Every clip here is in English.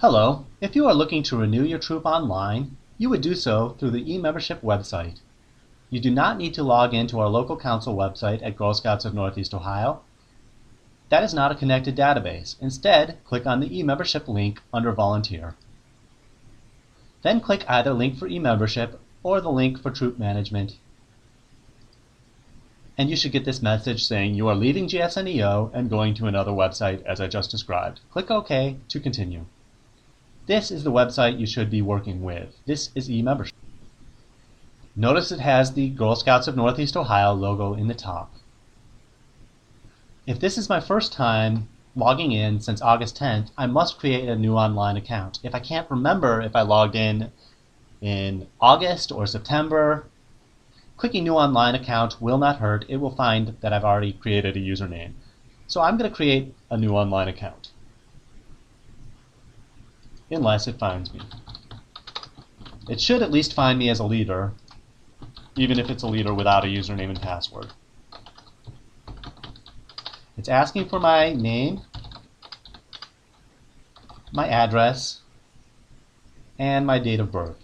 Hello. If you are looking to renew your troop online, you would do so through the eMembership website. You do not need to log into our local council website at Girl Scouts of Northeast Ohio. That is not a connected database. Instead, click on the eMembership link under Volunteer. Then click either link for eMembership or the link for troop management. And you should get this message saying you are leaving GSNEO and going to another website as I just described. Click OK to continue. This is the website you should be working with. This is eMembership. Notice it has the Girl Scouts of Northeast Ohio logo in the top. If this is my first time logging in since August 10th, I must create a new online account. If I can't remember if I logged in August or September, clicking New Online Account will not hurt. It will find that I've already created a username. So I'm going to create a new online account, unless it finds me. It should at least find me as a leader, even if it's a leader without a username and password. It's asking for my name, my address, and my date of birth.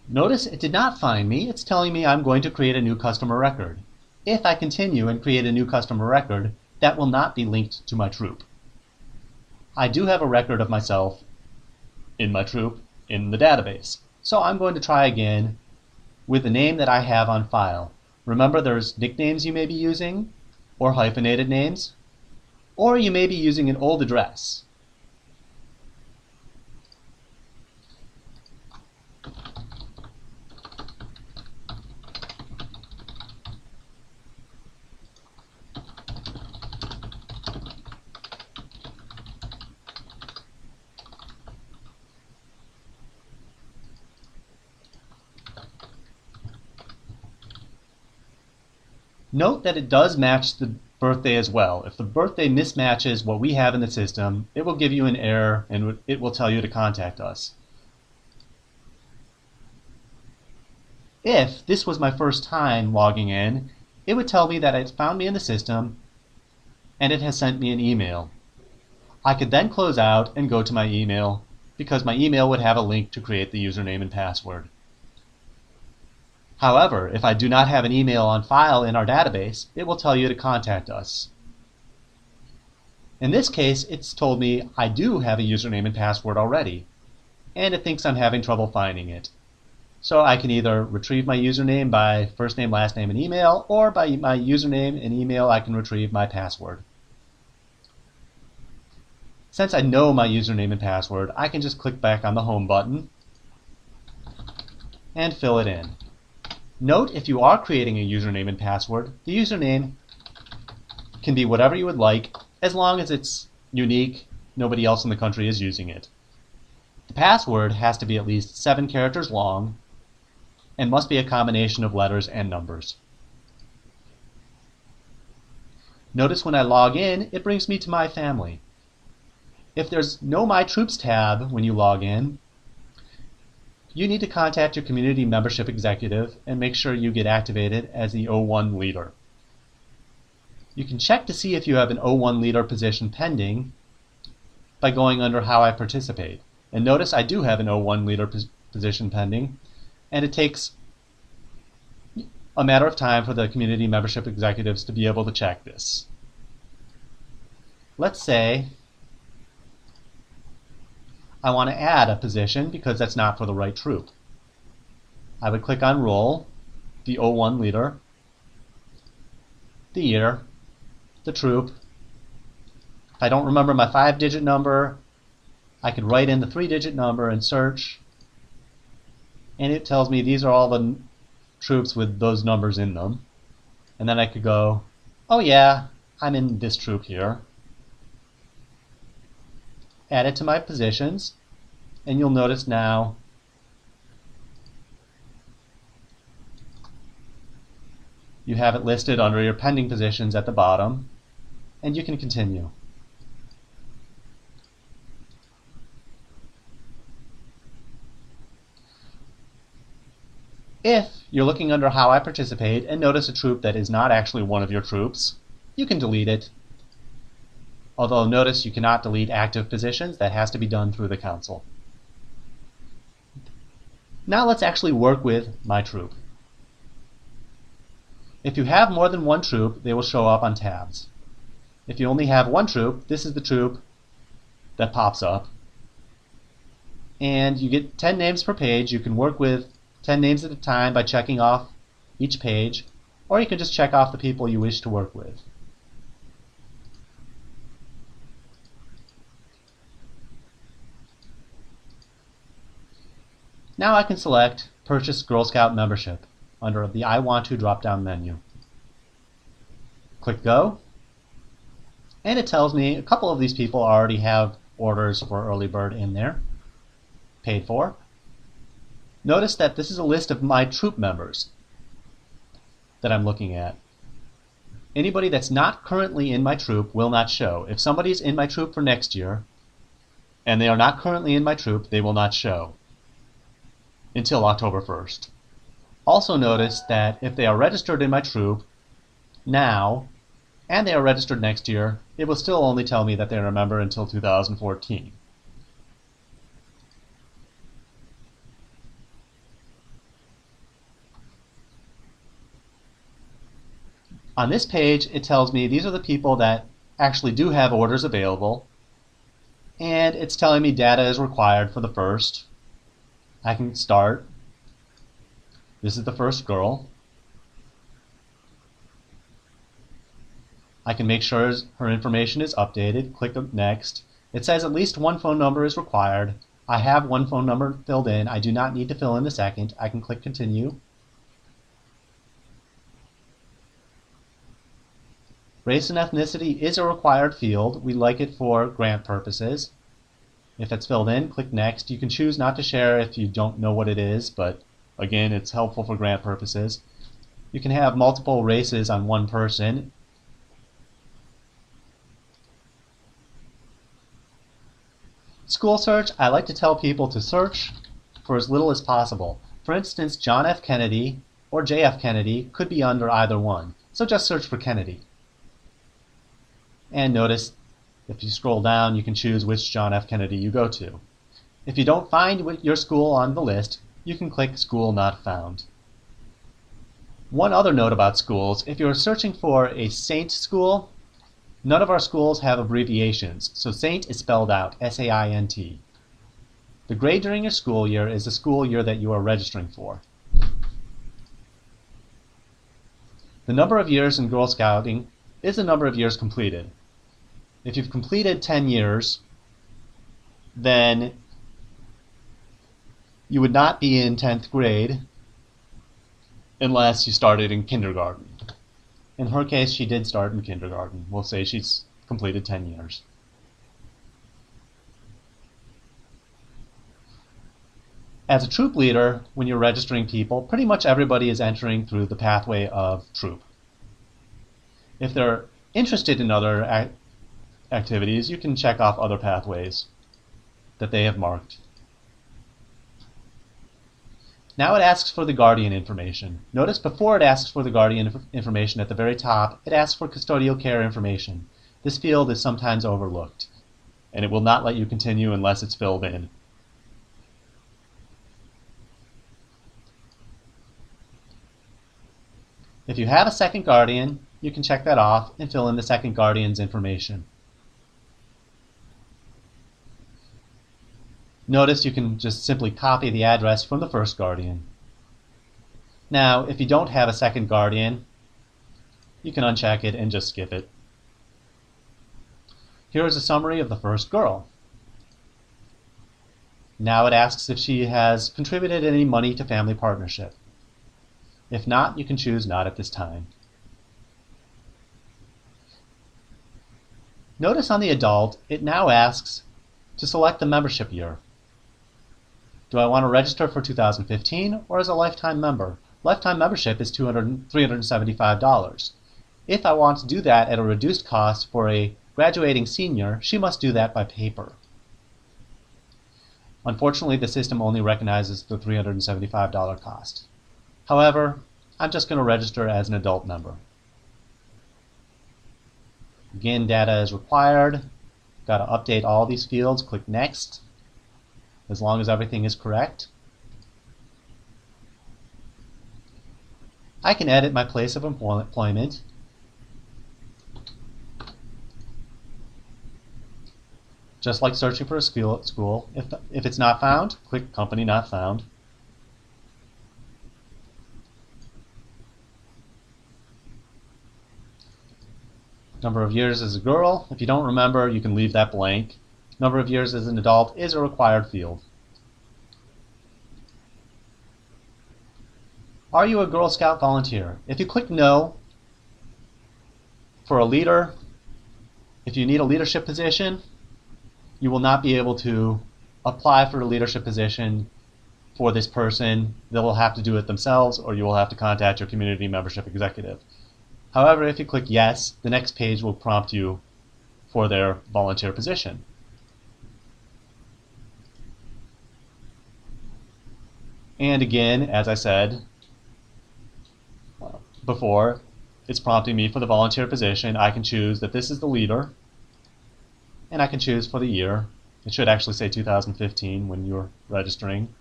Notice it did not find me. It's telling me I'm going to create a new customer record. If I continue and create a new customer record, that will not be linked to my troop. I do have a record of myself in my troop in the database. So I'm going to try again with the name that I have on file. Remember, there's nicknames you may be using, or hyphenated names, or you may be using an old address. Note that it does match the birthday as well. If the birthday mismatches what we have in the system, it will give you an error and it will tell you to contact us. If this was my first time logging in, it would tell me that it found me in the system and it has sent me an email. I could then close out and go to my email because my email would have a link to create the username and password. However, if I do not have an email on file in our database, it will tell you to contact us. In this case, it's told me I do have a username and password already, and it thinks I'm having trouble finding it. So I can either retrieve my username by first name, last name, and email, or by my username and email I can retrieve my password. Since I know my username and password, I can just click back on the home button and fill it in. Note, if you are creating a username and password, the username can be whatever you would like, as long as it's unique, nobody else in the country is using it. The password has to be at least 7 characters long and must be a combination of letters and numbers. Notice when I log in, it brings me to my family. If there's no My Troops tab when you log in, you need to contact your community membership executive and make sure you get activated as the O1 leader. You can check to see if you have an O1 leader position pending by going under How I Participate. And notice I do have an O1 leader position pending, and it takes a matter of time for the community membership executives to be able to check this. Let's say I want to add a position because that's not for the right troop. I would click on Role, the O1 leader, the year, the troop. If I don't remember my 5-digit number, I could write in the 3-digit number and search, and it tells me these are all the troops with those numbers in them. And then I could go, oh yeah, I'm in this troop here. Add it to my positions, and you'll notice now you have it listed under your pending positions at the bottom, and you can continue. If you're looking under How I Participate and notice a troop that is not actually one of your troops, you can delete it. Although notice you cannot delete active positions. That has to be done through the council. Now let's actually work with my troop. If you have more than one troop, they will show up on tabs. If you only have one troop, this is the troop that pops up. And you get 10 names per page. You can work with 10 names at a time by checking off each page, or you can just check off the people you wish to work with. Now I can select Purchase Girl Scout Membership under the I Want To drop-down menu. Click Go, and it tells me a couple of these people already have orders for Early Bird in there, paid for. Notice that this is a list of my troop members that I'm looking at. Anybody that's not currently in my troop will not show. If somebody's in my troop for next year, and they are not currently in my troop, they will not show until October 1st. Also notice that if they are registered in my troop now, and they are registered next year, it will still only tell me that they're a member until 2014. On this page, it tells me these are the people that actually do have orders available, and it's telling me data is required for the first. I can start. This is the first girl. I can make sure her information is updated. Click Next. It says at least one phone number is required. I have one phone number filled in. I do not need to fill in the second. I can click Continue. Race and ethnicity is a required field. We like it for grant purposes. If it's filled in, click Next. You can choose not to share if you don't know what it is, but again, it's helpful for grant purposes. You can have multiple races on one person. School search, I like to tell people to search for as little as possible. For instance, John F. Kennedy or J.F. Kennedy could be under either one, so just search for Kennedy. And notice, if you scroll down, you can choose which John F. Kennedy you go to. If you don't find your school on the list, you can click School Not Found. One other note about schools, if you're searching for a Saint school, none of our schools have abbreviations, so Saint is spelled out, S-A-I-N-T. The grade during your school year is the school year that you are registering for. The number of years in Girl Scouting is the number of years completed. If you've completed 10 years, then you would not be in 10th grade unless you started in kindergarten. In her case, she did start in kindergarten. We'll say she's completed 10 years. As a troop leader, when you're registering people, pretty much everybody is entering through the pathway of troop. If they're interested in other activities, you can check off other pathways that they have marked. Now it asks for the guardian information. Notice before it asks for the guardian information at the very top, it asks for custodial care information. This field is sometimes overlooked, and it will not let you continue unless it's filled in. If you have a second guardian, you can check that off and fill in the second guardian's information. Notice you can just simply copy the address from the first guardian. Now, if you don't have a second guardian, you can uncheck it and just skip it. Here is a summary of the first girl. Now it asks if she has contributed any money to Family Partnership. If not, you can choose Not at this time. Notice on the adult, it now asks to select the membership year. Do I want to register for 2015 or as a lifetime member? Lifetime membership is $375. If I want to do that at a reduced cost for a graduating senior, she must do that by paper. Unfortunately, the system only recognizes the $375 cost. However, I'm just going to register as an adult member. Again, data is required. Got to update all these fields. Click Next, as long as everything is correct. I can edit my place of employment. Just like searching for a school. If it's not found, click Company Not Found. Number of years as a girl. If you don't remember, you can leave that blank. Number of years as an adult is a required field. Are you a Girl Scout volunteer? If you click No for a leader, if you need a leadership position, you will not be able to apply for a leadership position for this person. They will have to do it themselves, or you will have to contact your community membership executive. However, if you click Yes, the next page will prompt you for their volunteer position. And again, as I said before, it's prompting me for the volunteer position. I can choose that this is the leader, and I can choose for the year. It should actually say 2015 when you're registering.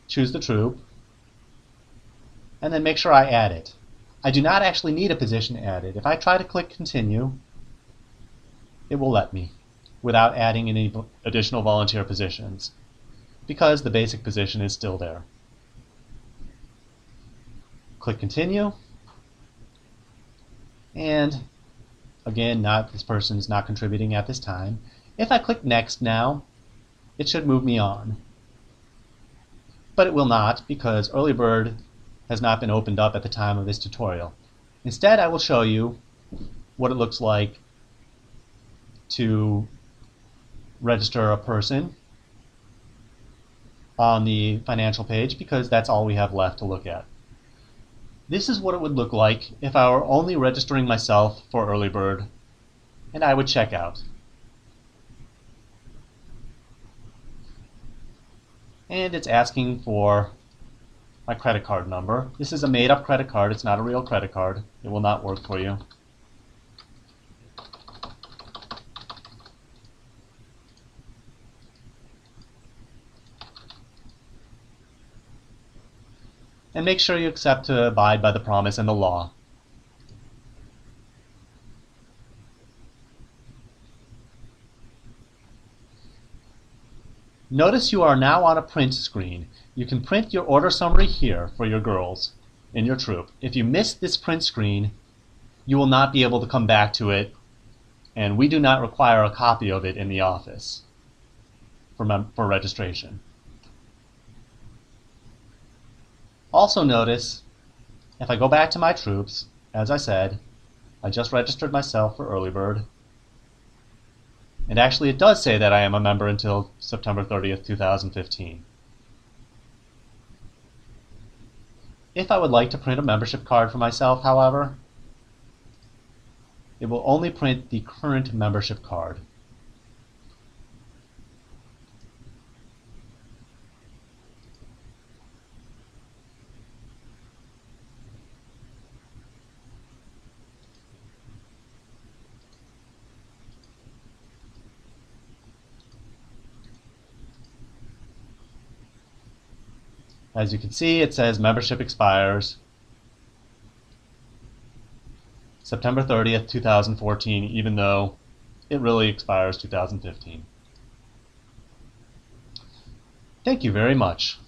Choose the troop, and then make sure I add it. I do not actually need a position added. If I try to click Continue, it will let me without adding any additional volunteer positions, because the basic position is still there. Click Continue, and again, this person is not contributing at this time. If I click Next now, it should move me on. But it will not, because Early Bird has not been opened up at the time of this tutorial. Instead, I will show you what it looks like to register a person on the financial page, because that's all we have left to look at. This is what it would look like if I were only registering myself for Early Bird, and I would check out. And it's asking for my credit card number. This is a made-up credit card. It's not a real credit card. It will not work for you. And make sure you accept to abide by the promise and the law. Notice you are now on a print screen. You can print your order summary here for your girls in your troop. If you miss this print screen, you will not be able to come back to it, and we do not require a copy of it in the office for registration. Also notice, if I go back to my troops, as I said, I just registered myself for Early Bird. And actually it does say that I am a member until September 30th, 2015. If I would like to print a membership card for myself, however, it will only print the current membership card. As you can see, it says membership expires September 30th, 2014, even though it really expires 2015. Thank you very much.